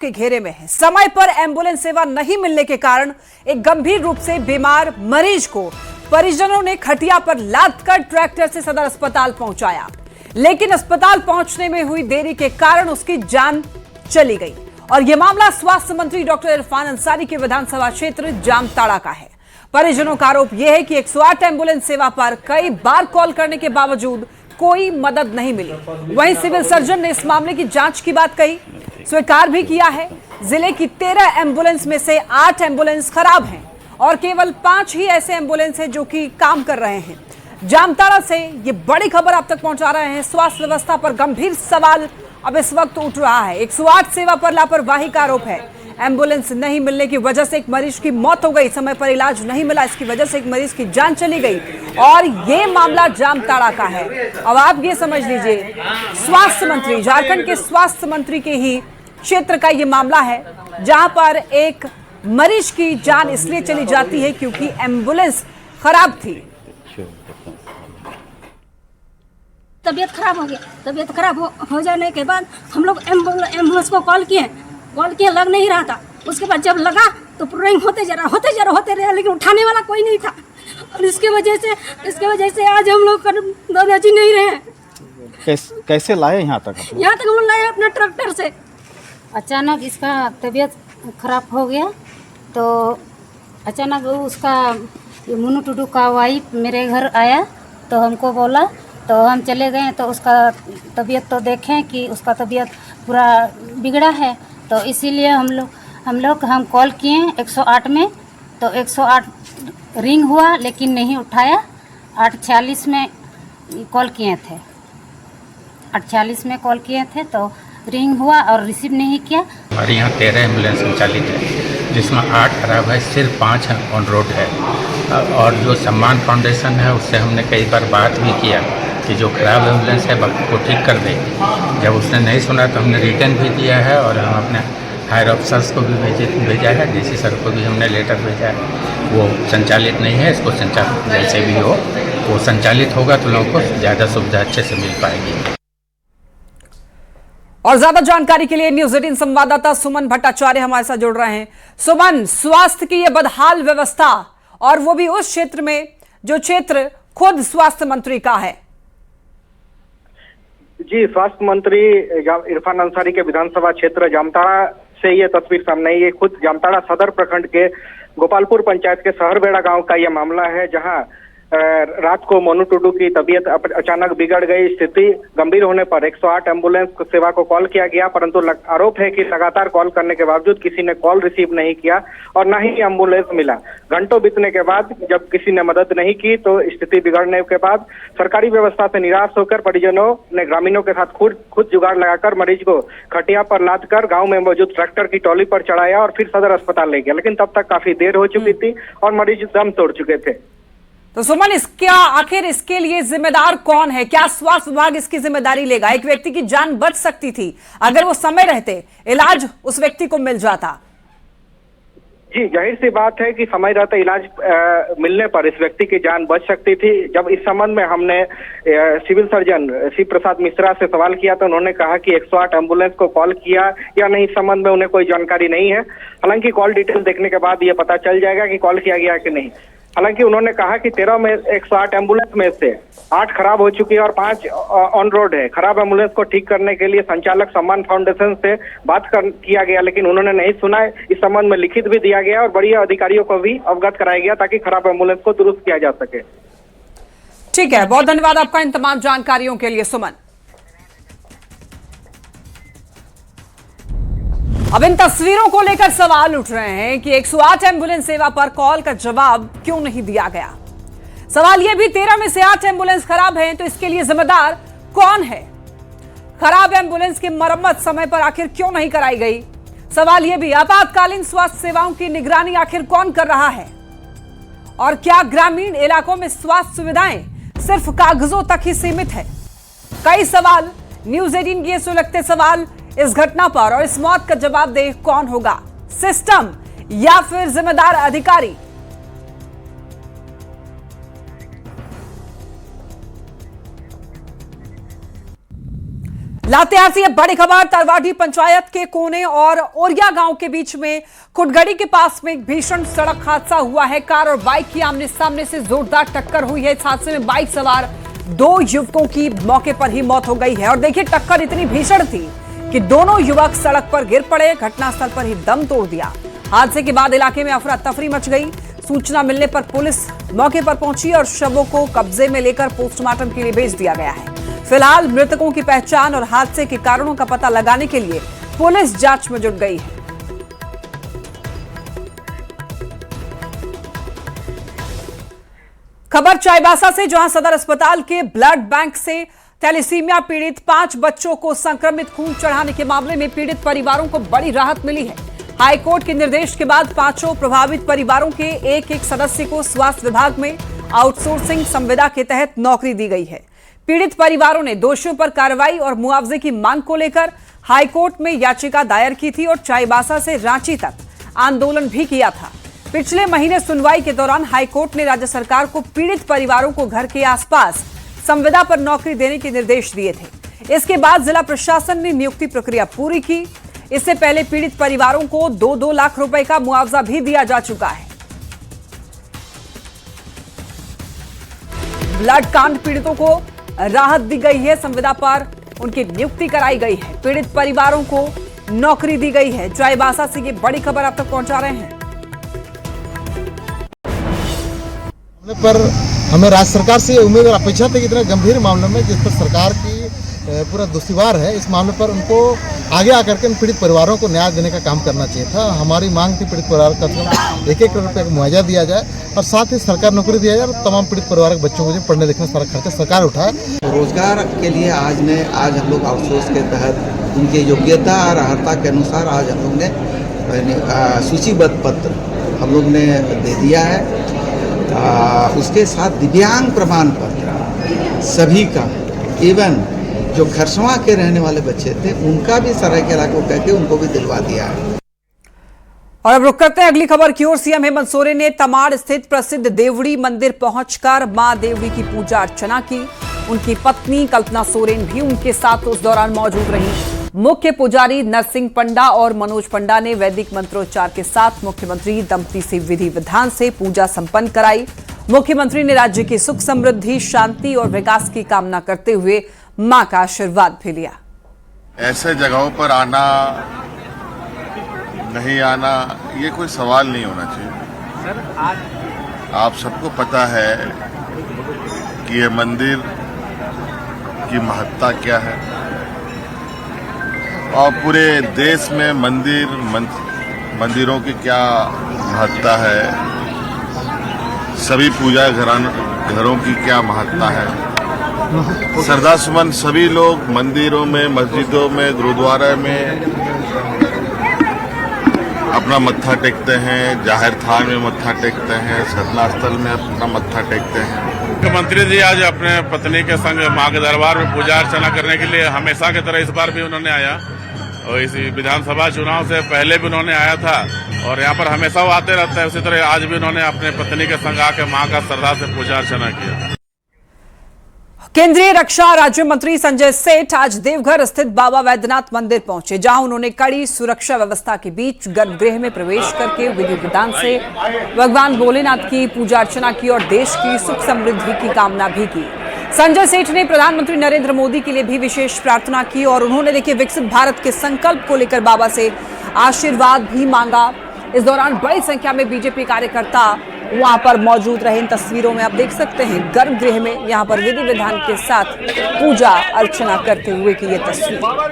के घेरे में है। समय पर एम्बुलेंस सेवा नहीं मिलने के कारण एक गंभीर रूप से बीमार मरीज को परिजनों ने खटिया पर लाद कर ट्रैक्टर से सदर अस्पताल पहुंचाया, लेकिन अस्पताल पहुंचने में हुई देरी के कारण उसकी जान चली गई। और यह मामला स्वास्थ्य मंत्री डॉक्टर इरफान अंसारी के विधानसभा क्षेत्र जामताड़ा का है। परिजनों का आरोप यह है कि 108 एम्बुलेंस सेवा पर कई बार कॉल करने के बावजूद कोई मदद नहीं मिली। वहीं सिविल सर्जन ने इस मामले की जांच की बात कही, स्वीकार भी किया है। जिले की 13 एम्बुलेंस में से 8 एम्बुलेंस खराब हैं और केवल 5 ही ऐसे एम्बुलेंस हैं जो कि काम कर रहे हैं। जामताड़ा से ये बड़ी खबर आप तक पहुंचा रहे हैं। स्वास्थ्य व्यवस्था पर गंभीर सवाल अब इस वक्त उठ रहा है। 108 सेवा पर लापरवाही का आरोप है। एम्बुलेंस नहीं मिलने की वजह से एक मरीज की मौत हो गई, समय पर इलाज नहीं मिला, इसकी वजह से एक मरीज की जान चली गई। और ये मामला जामताड़ा का है। अब आप ये समझ लीजिए, स्वास्थ्य मंत्री, झारखंड के स्वास्थ्य मंत्री के ही क्षेत्र का ये मामला है, जहां पर एक मरीज की जान इसलिए चली जाती है क्योंकि एम्बुलेंस खराब थी। तबीयत खराब हो गया। तबीयत खराब हो जाने के बाद हम लोग एम्बुलेंस को कॉल किए, लग नहीं रहा था। उसके बाद जब लगा तो रिंग होते रहा, लेकिन उठाने वाला कोई नहीं था। और इसके वजह से आज हम लोग दादाजी नहीं रहे। कैसे लाए यहाँ तक? यहाँ तक हम लाए अपने ट्रैक्टर से। अचानक इसका तबीयत खराब हो गया, तो अचानक उसका मुन्नू टुडू का वाइफ मेरे घर आया, तो हमको बोला, तो हम चले गए। तो उसका तबीयत तो देखें कि उसका तबीयत पूरा बिगड़ा है, तो इसीलिए हम कॉल किए 108 में। तो 108 रिंग हुआ लेकिन नहीं उठाया। 846 में कॉल किए थे, 846 में कॉल किए थे तो रिंग हुआ और रिसीव नहीं किया। हमारे यहाँ 13 एम्बुलेंस संचालित है, जिसमें 8 खराब है, सिर्फ 5 ऑन रोड है। और जो सम्मान फाउंडेशन है उससे हमने कई बार बात भी किया कि जो खराब एम्बुलेंस है वो ठीक कर दे। जब उसने नहीं सुना तो हमने रिटर्न भी दिया है और हम अपने हायर ऑफिसर्स को भी भेजा है, डीसी सर को भी हमने लेटर भेजा है। वो संचालित नहीं है, इसको संचालित जैसे भी हो वो संचालित होगा तो लोगों को ज़्यादा सुविधा अच्छे से मिल पाएगी। और ज्यादा जानकारी के लिए न्यूज 18 संवाददाता सुमन भट्टाचार्य हमारे साथ जुड़ रहे हैं। सुमन, स्वास्थ्य की यह बदहाल व्यवस्था, और वो भी उस क्षेत्र में जो क्षेत्र खुद स्वास्थ्य मंत्री का है। जी, स्वास्थ्य मंत्री इरफान अंसारी के विधानसभा क्षेत्र जामताड़ा से ये तस्वीर सामने आई है। खुद जामताड़ा सदर प्रखंड के गोपालपुर पंचायत के सहरबेड़ा गांव का यह मामला है, जहां रात को मोनू टुडू की तबीयत अचानक बिगड़ गई। स्थिति गंभीर होने पर 108 एम्बुलेंस सेवा को कॉल किया गया, परंतु आरोप है कि लगातार कॉल करने के बावजूद किसी ने कॉल रिसीव नहीं किया और न ही एम्बुलेंस मिला। घंटों बीतने के बाद जब किसी ने मदद नहीं की तो स्थिति बिगड़ने के बाद सरकारी व्यवस्था से निराश होकर परिजनों ने ग्रामीणों के साथ खुद जुगाड़ लगाकर मरीज को खटिया पर लाद कर गाँव में मौजूद ट्रैक्टर की ट्रॉली पर चढ़ाया और फिर सदर अस्पताल ले गया, लेकिन तब तक काफी देर हो चुकी थी और मरीज दम तोड़ चुके थे। तो सुमन, आखिर इसके लिए जिम्मेदार कौन है? क्या स्वास्थ्य विभाग इसकी जिम्मेदारी लेगा? एक व्यक्ति की जान बच सकती थी अगर वो समय रहते इलाज उस व्यक्ति को मिल जाता। जी, जाहिर सी बात है कि समय रहते इलाज मिलने पर इस व्यक्ति की जान बच सकती थी। जब इस संबंध में हमने सिविल सर्जन शिव प्रसाद मिश्रा से सवाल किया तो उन्होंने कहा कि 108 एम्बुलेंस को कॉल किया या नहीं, इस संबंध में उन्हें कोई जानकारी नहीं है। हालांकि कॉल डिटेल देखने के बाद ये पता चल जाएगा कि कॉल किया गया कि नहीं। हालांकि उन्होंने कहा कि 13 में 108 एम्बुलेंस में से 8 खराब हो चुकी है और 5 ऑन रोड है। खराब एम्बुलेंस को ठीक करने के लिए संचालक सम्मान फाउंडेशन से किया गया, लेकिन उन्होंने नहीं सुना। इस संबंध में लिखित भी दिया गया और बड़ी अधिकारियों को भी अवगत कराया गया ताकि खराब एम्बुलेंस को दुरुस्त किया जा सके। ठीक है, बहुत धन्यवाद आपका इन तमाम जानकारियों के लिए सुमन। अब इन तस्वीरों को लेकर सवाल उठ रहे हैं कि 108 एम्बुलेंस सेवा पर कॉल का जवाब क्यों नहीं दिया गया। सवाल यह भी 13 में से 8 एम्बुलेंस खराब हैं, तो इसके लिए जिम्मेदार कौन है? खराब एम्बुलेंस की मरम्मत समय पर आखिर क्यों नहीं कराई गई? सवाल यह भी, आपातकालीन स्वास्थ्य सेवाओं की निगरानी आखिर कौन कर रहा है? और क्या ग्रामीण इलाकों में स्वास्थ्य सुविधाएं सिर्फ कागजों तक ही सीमित है? कई सवाल, न्यूज 18 के सुलगते सवाल इस घटना पर, और इस मौत का जवाब दे कौन होगा, सिस्टम या फिर जिम्मेदार अधिकारी? लातेहार से यह बड़ी खबर। तरवाडी पंचायत के कोने और ओरिया गांव के बीच में खुटगड़ी के पास में एक भीषण सड़क हादसा हुआ है। कार और बाइक की आमने सामने से जोरदार टक्कर हुई है। इस हादसे में बाइक सवार 2 युवकों की मौके पर ही मौत हो गई है। और देखिए, टक्कर इतनी भीषण थी कि दोनों युवक सड़क पर गिर पड़े, घटनास्थल पर ही दम तोड़ दिया। हादसे के बाद इलाके में अफरा तफरी मच गई। सूचना मिलने पर पुलिस मौके पर पहुंची और शवों को कब्जे में लेकर पोस्टमार्टम के लिए भेज दिया गया है। फिलहाल मृतकों की पहचान और हादसे के कारणों का पता लगाने के लिए पुलिस जांच में जुट गई है। खबर चाईबासा से, जहां सदर अस्पताल के ब्लड बैंक से थैलेसीमिया पीड़ित 5 बच्चों को संक्रमित खून चढ़ाने के मामले में पीड़ित परिवारों को बड़ी राहत मिली है। हाईकोर्ट के निर्देश के बाद 5 प्रभावित परिवारों के एक सदस्य को स्वास्थ्य विभाग में आउटसोर्सिंग संविदा के तहत नौकरी दी गई है। पीड़ित परिवारों ने दोषियों पर कार्रवाई और मुआवजे की मांग को लेकर हाईकोर्ट में याचिका दायर की थी और चाईबासा से रांची तक आंदोलन भी किया था। पिछले महीने सुनवाई के दौरान हाईकोर्ट ने राज्य सरकार को पीड़ित परिवारों को घर के आसपास संविदा पर नौकरी देने के निर्देश दिए थे। इसके बाद जिला प्रशासन ने नियुक्ति प्रक्रिया पूरी की। इससे पहले पीड़ित परिवारों को 2-2 लाख रुपए का मुआवजा भी दिया जा चुका है। ब्लड कांड पीड़ितों को राहत दी गई है, संविदा पर उनकी नियुक्ति कराई गई है, पीड़ित परिवारों को नौकरी दी गई है। चाईबासा से ये बड़ी खबर आप तक पहुंचा रहे हैं। पर हमें राज्य सरकार से उम्मीद और अपेक्षा थी कि इतने गंभीर मामलों में जिस पर सरकार की पूरा दुश्वार है, इस मामले पर उनको आगे आकर के पीड़ित परिवारों को न्याय देने का काम करना चाहिए था। हमारी मांग थी पीड़ित परिवार का 1-1 करोड़ रुपये का मुआवजा दिया जाए और साथ ही सरकार नौकरी दिया जाए और तमाम पीड़ित परिवार के बच्चों को जो पढ़ने लिखने सारा खर्चा सरकार उठाए। रोजगार के लिए आज हम लोग आउटसोर्स के तहत उनके योग्यता और अर्हता के अनुसार आज हम लोग ने सूचीबद्ध पत्र हम लोग ने दे दिया है। उसके साथ दिव्यांग प्रमाण पत्र सभी का, इवन जो खरसवां के रहने वाले बच्चे थे उनका भी सरायकेला को कहकर उनको भी दिलवा दिया है। और अब रुक करते हैं अगली खबर की ओर। सीएम हेमंत सोरेन ने तमाड़ स्थित प्रसिद्ध देवड़ी मंदिर पहुंचकर मां देवड़ी की पूजा अर्चना की। उनकी पत्नी कल्पना सोरेन भी उनके साथ उस दौरान मौजूद रही। मुख्य पुजारी नरसिंह पंडा और मनोज पंडा ने वैदिक मंत्रोच्चार के साथ मुख्यमंत्री दंपति से विधि विधान से पूजा संपन्न कराई। मुख्यमंत्री ने राज्य की सुख समृद्धि, शांति और विकास की कामना करते हुए मां का आशीर्वाद भी लिया। ऐसे जगहों पर आना नहीं आना ये कोई सवाल नहीं होना चाहिए। आप सबको पता है कि ये मंदिर की महत्ता क्या है और पूरे देश में मंदिरों की क्या महत्ता है, सभी पूजा घरों की क्या महत्ता है। श्रद्धा सुमन सभी लोग मंदिरों में, मस्जिदों में, गुरुद्वारा में अपना मत्था टेकते हैं, जाहिर थान में मत्था टेकते हैं, साधना स्थल में अपना मत्था टेकते हैं। मुख्यमंत्री जी आज अपने पत्नी के संग मां के दरबार में पूजा अर्चना करने के लिए हमेशा की तरह इस बार भी उन्होंने आया और इस विधानसभा चुनाव से पहले भी उन्होंने आया था और यहाँ पर हमेशा वो आते रहते हैं। उसी तरह आज भी उन्होंने अपने पत्नी के संग आकर मां का श्रद्धा से पूजा अर्चना किया। केंद्रीय रक्षा राज्य मंत्री संजय सेठ आज देवघर स्थित बाबा वैद्यनाथ मंदिर पहुंचे, जहां उन्होंने कड़ी सुरक्षा व्यवस्था के बीच गर्भगृह में प्रवेश करके विधि विधान से भगवान भोलेनाथ की पूजा अर्चना की और देश की सुख समृद्धि की कामना भी की। संजय सेठ ने प्रधानमंत्री नरेंद्र मोदी के लिए भी विशेष प्रार्थना की और उन्होंने देखिए विकसित भारत के संकल्प को लेकर बाबा से आशीर्वाद भी मांगा। इस दौरान बड़ी संख्या में बीजेपी कार्यकर्ता वहां पर मौजूद रहे। इन तस्वीरों में आप देख सकते हैं गर्भगृह में यहाँ पर विधि विधान के साथ पूजा अर्चना करते हुए की ये तस्वीर। बाबा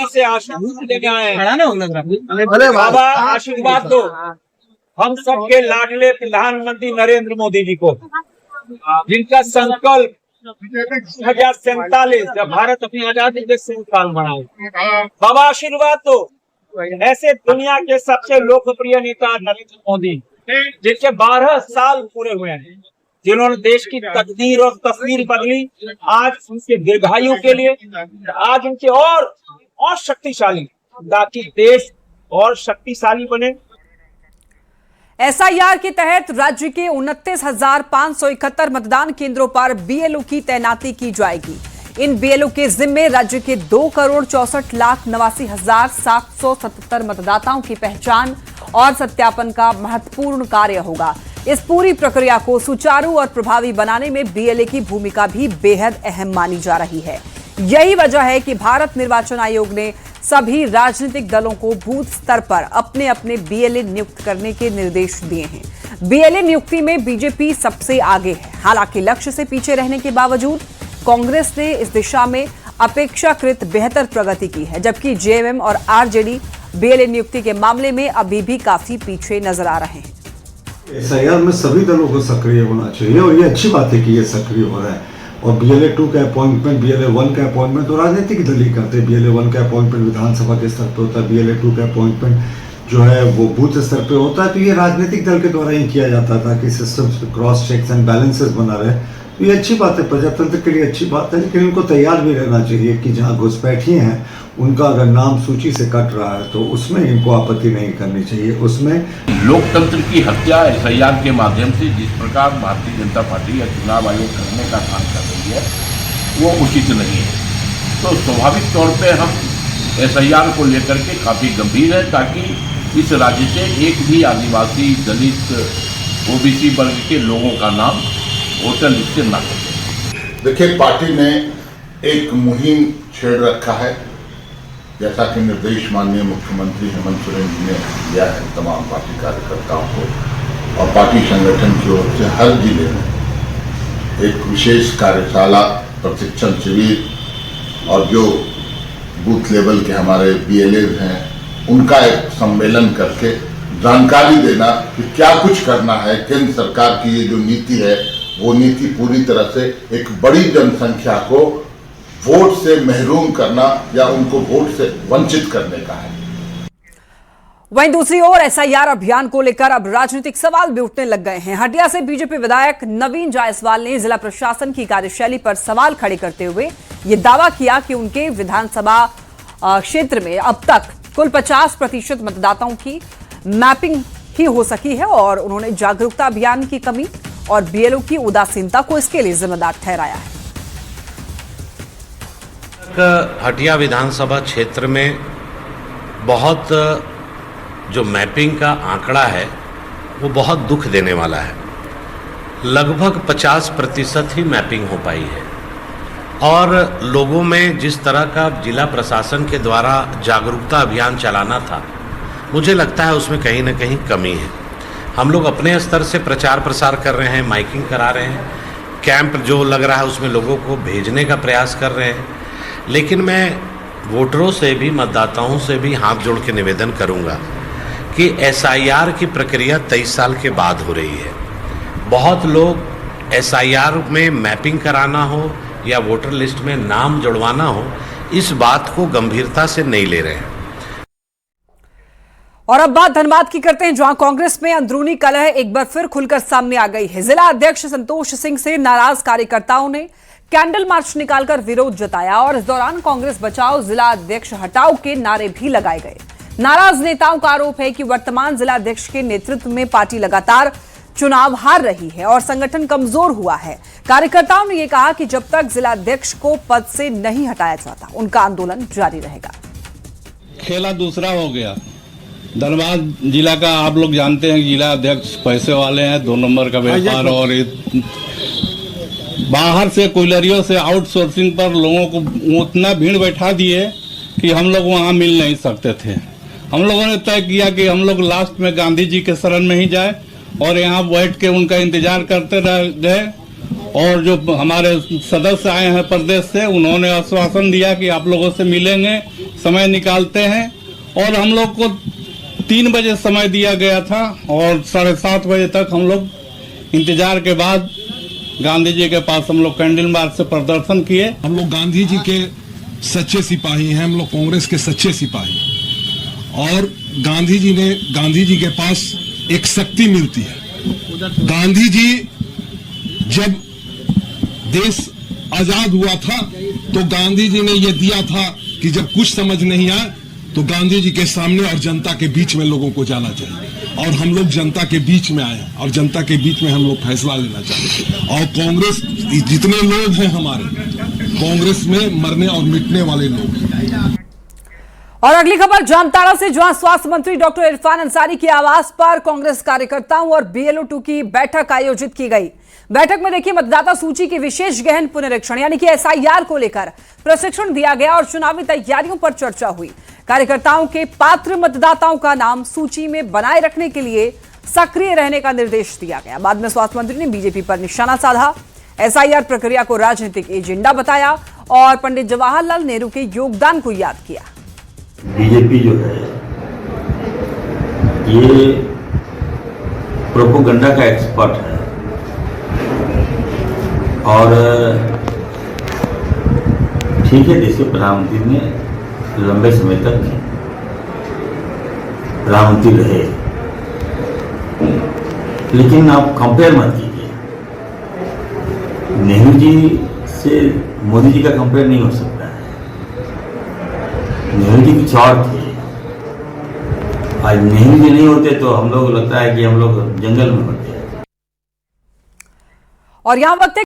से आशीर्वाद लेके आए हैं। बाबा आशीर्वाद दो हम सबके लाडले प्रधानमंत्री नरेंद्र मोदी जी को, जिनका संकल्प 1947 जब भारत अपनी आजादी के 100 साल मनाए। बाबा आशीर्वाद तो ऐसे दुनिया के सबसे लोकप्रिय नेता नरेंद्र मोदी, जिनके 12 साल पूरे हुए हैं, जिन्होंने देश की तकदीर और तस्वीर बदली, आज उनके दीर्घायु के लिए, आज उनके और शक्तिशाली, ताकि देश और शक्तिशाली बने। एसआईआर के तहत राज्य के 29,571 मतदान केंद्रों पर बीएलओ की तैनाती की जाएगी। इन बीएलओ के जिम्मे राज्य के 2,64,89,777 मतदाताओं की पहचान और सत्यापन का महत्वपूर्ण कार्य होगा। इस पूरी प्रक्रिया को सुचारू और प्रभावी बनाने में बीएलए की भूमिका भी बेहद अहम मानी जा रही है। यही वजह है कि भारत निर्वाचन आयोग ने सभी राजनीतिक दलों को बूथ स्तर पर अपने अपने बीएलए नियुक्त करने के निर्देश दिए हैं। बीएलए नियुक्ति में बीजेपी सबसे आगे है। हालांकि लक्ष्य से पीछे रहने के बावजूद कांग्रेस ने इस दिशा में अपेक्षाकृत बेहतर प्रगति की है, जबकि जेएमएम और आरजेडी बीएलए नियुक्ति के मामले में अभी भी काफी पीछे नजर आ रहे हैं। एसआईआर में सभी दलों को सक्रिय होना चाहिए और ये अच्छी बात है कि ये सक्रिय हो रहा है। और BLA 2 का अपॉइंटमेंट, BLA 1 का अपॉइंटमेंट तो राजनीतिक दल ही करते हैं। BLA 1 का अपॉइंटमेंट विधानसभा के स्तर पर होता है, BLA 2 का अपॉइंटमेंट जो है वो बूथ स्तर पे होता है। तो ये राजनीतिक दल के द्वारा ही किया जाता था कि सिस्टम्स पे क्रॉस चेक्स एंड बैलेंसेस बना रहे। तो ये अच्छी बात है, प्रजातंत्र के लिए अच्छी बात है, लेकिन इनको तैयार भी रहना चाहिए कि जहाँ घुसपैठिए हैं उनका अगर नाम सूची से कट रहा है तो उसमें इनको आपत्ति नहीं करनी चाहिए। उसमें लोकतंत्र की हत्या एसआईआर के माध्यम से जिस प्रकार भारतीय जनता पार्टी या चुनाव आयोग करने का काम कर रही है वो उचित नहीं है। तो स्वाभाविक तौर पे हम एसआईआर को लेकर के काफ़ी गंभीर है, ताकि इस राज्य से एक भी आदिवासी, दलित, ओबीसी वर्ग के लोगों का नाम वोटर लिस्ट से न कटे। देखिए, पार्टी ने एक मुहिम छेड़ रखा है, जैसा कि निर्देश माननीय मुख्यमंत्री हेमंत सोरेन जी ने दिया है तमाम पार्टी कार्यकर्ताओं को, और पार्टी संगठन की ओर से हर जिले में एक विशेष कार्यशाला, प्रशिक्षण शिविर और जो बूथ लेवल के हमारे BLAs हैं उनका एक सम्मेलन करके जानकारी देना कि क्या कुछ करना है। केंद्र सरकार की ये जो नीति है वो नीति पूरी तरह से एक बड़ी जनसंख्या को वोट से महरूम करना या उनको वोट से वंचित करने का है। वहीं दूसरी ओर एसआईआर अभियान को लेकर अब राजनीतिक सवाल भी उठने लग गए हैं। हटिया से बीजेपी विधायक नवीन जायसवाल ने जिला प्रशासन की कार्यशैली पर सवाल खड़े करते हुए ये दावा किया कि उनके विधानसभा क्षेत्र में अब तक कुल 50% मतदाताओं की मैपिंग ही हो सकी है, और उन्होंने जागरूकता अभियान की कमी और बीएलओ की उदासीनता को इसके लिए जिम्मेदार ठहराया है। हटिया विधानसभा क्षेत्र में बहुत जो मैपिंग का आंकड़ा है वो बहुत दुख देने वाला है। लगभग 50% ही मैपिंग हो पाई है, और लोगों में जिस तरह का जिला प्रशासन के द्वारा जागरूकता अभियान चलाना था, मुझे लगता है उसमें कहीं ना कहीं कमी है। हम लोग अपने स्तर से प्रचार प्रसार कर रहे हैं, माइकिंग करा रहे हैं, कैंप जो लग रहा है उसमें लोगों को भेजने का प्रयास कर रहे हैं, लेकिन मैं वोटरों से भी, मतदाताओं से भी हाथ जोड़ के निवेदन करूंगा कि एसआईआर की प्रक्रिया 23 साल के बाद हो रही है। बहुत लोग एसआईआर में मैपिंग कराना हो या वोटर लिस्ट में नाम जुड़वाना हो, इस बात को गंभीरता से नहीं ले रहे हैं। और अब बात धनबाद की करते हैं, जहां कांग्रेस में अंदरूनी कलह एक बार फिर खुलकर सामने आ गई है। जिला अध्यक्ष संतोष सिंह से नाराज कार्यकर्ताओं ने कैंडल मार्च निकालकर विरोध जताया, और इस दौरान कांग्रेस बचाओ, जिला अध्यक्ष हटाओ के नारे भी लगाए गए। नाराज नेताओं का आरोप है कि वर्तमान जिला अध्यक्ष के नेतृत्व में पार्टी लगातार चुनाव हार रही है और संगठन कमजोर हुआ है। कार्यकर्ताओं ने यह कहा कि जब तक जिला अध्यक्ष को पद से नहीं हटाया जाता, उनका आंदोलन जारी रहेगा। खेला दूसरा हो गया। धनबाद जिला का आप लोग जानते हैं, जिला अध्यक्ष पैसे वाले हैं, 2 नंबर का व्यापार, और बाहर से कोयलरियों से आउटसोर्सिंग पर लोगों को उतना भीड़ बैठा दिए कि हम लोग वहां मिल नहीं सकते थे। हम लोगों ने तय किया कि हम लोग लास्ट में गांधी जी के शरण में ही जाए, और यहाँ बैठ के उनका इंतजार करते रह गए। और जो हमारे सदस्य आए हैं प्रदेश से, उन्होंने आश्वासन दिया कि आप लोगों से मिलेंगे, समय निकालते हैं, और हम लोग को 3 बजे समय दिया गया था, और 7:30 बजे तक हम लोग इंतजार के बाद गांधी जी के पास हम लोग कैंडल मार्च से प्रदर्शन किए। हम लोग गांधी जी के सच्चे सिपाही हैं, हम लोग कांग्रेस के सच्चे सिपाही, और गांधी जी के पास एक शक्ति मिलती है। गांधी जी जब देश आजाद हुआ था तो गांधी जी ने यह दिया था कि जब कुछ समझ नहीं आए तो गांधी जी के सामने और जनता के बीच में लोगों को जाना चाहिए। और हम लोग जनता के बीच में आए और जनता के बीच में हम लोग फैसला लेना चाहते हैं। और कांग्रेस, जितने लोग हैं हमारे कांग्रेस में मरने और मिटने वाले लोग हैं। और अगली खबर जामताड़ा से, जहां स्वास्थ्य मंत्री डॉक्टर इरफान अंसारी के आवास पर कांग्रेस कार्यकर्ताओं और BLO 2 की बैठक आयोजित की गई। बैठक में देखिए मतदाता सूची के विशेष गहन पुनरीक्षण यानी कि SIR को लेकर प्रशिक्षण दिया गया और चुनावी तैयारियों पर चर्चा हुई। कार्यकर्ताओं के पात्र मतदाताओं का नाम सूची में बनाए रखने के लिए सक्रिय रहने का निर्देश दिया गया। बाद में स्वास्थ्य मंत्री ने बीजेपी पर निशाना साधा, SIR प्रक्रिया को राजनीतिक एजेंडा बताया और पंडित जवाहरलाल नेहरू के योगदान को याद किया। बीजेपी जो है ये प्रोपोगंडा का एक्सपर्ट है और ठीक है, जैसे प्रधानमंत्री ने लंबे समय तक प्रधानमंत्री रहे, लेकिन आप कंपेयर मत कीजिए। नेहरू जी से मोदी जी का कंपेयर नहीं हो सकता है। नेहरू जी कुछ और थे, आज नेहरू जी नहीं होते तो हम लोग लगता है कि हम लोग जंगल में होते हैं। और यहाँ वक्त